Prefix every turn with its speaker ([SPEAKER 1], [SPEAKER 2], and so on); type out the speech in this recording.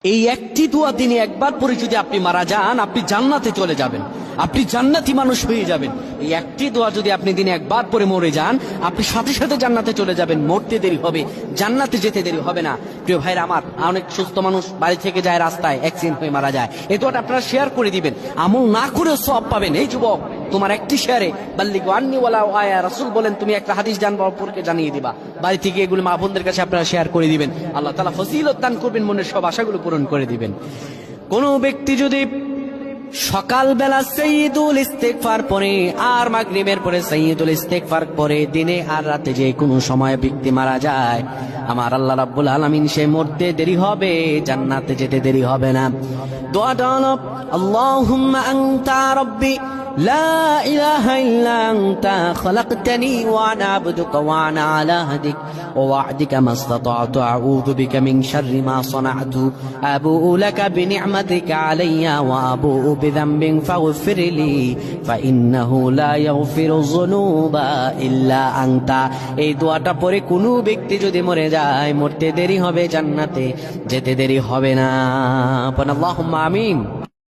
[SPEAKER 1] এই একটি দোয়া দিনে একবার পরে যদি আপনি মারা যান, আপনি জান্নাতে চলে যাবেন, আপনি জান্নাতি মানুষ হয়ে যাবেন। এই একটি দোয়া যদি আপনি দিনে একবার পরে মরে যান, আপনি সাথে সাথে জান্নাতে চলে যাবেন। মরতে দেরি হবে, জান্নাতে যেতে দেরি হবে না। প্রিয় ভাইরা আমার, অনেক সুস্থ মানুষ বাড়ি থেকে যায়, রাস্তায় অ্যাক্সিডেন্ট হয়ে মারা যায়। এই দোয়াটা আপনারা শেয়ার করে দিবেন, আমল না করেও সওয়াব পাবেন। এই যুবক, তোমার একটি শেয়ারে বাল্লিগু আন্নি ওয়ালাউ আয়া, রাসূল বলেন তুমি একটা হাদিস জানবারকে জানিয়ে দিবা। বাড়ি থেকে এগুলো মা বোনদের কাছে আপনারা শেয়ার করে দিবেন, আল্লাহ তাআলা ফজিলত দান করবেন, মনের সব আশাগুলো পূরণ করে দিবেন। কোন ব্যক্তি যদি সকালবেলা সাইয়্যিদুল ইস্তিগফার পড়ে আর মাগরিবের পরে সাইয়্যিদুল ইস্তিগফার পড়ে, দিনে আর রাতে যে কোনো সময় ব্যক্তি মারা যায়, আমার আল্লাহ রাব্বুল আলামিন সে মরতে দেরি হবে, জান্নাতে যেতে দেরি হবে না। দোয়াটা হলো আল্লাহুম্মা আনতা রাব্বি لا إله إلا أنت خلقتني وأنا عبدك وأنا على عهدك ووعدك ما استطعت أعوذ بك من شر ما صنعت أبوء لك بنعمتك علي وأبوء بذنب فاغفر لي فإنه لا يغفر الذنوب إلا أنت। এই দোয়াটা পড়ে কোনো ব্যক্তি যদি মরে যায়, মরতে দেরি হবে, জান্নাতে যেতে দেরি হবে না। আল্লাহুম্মা আমিন।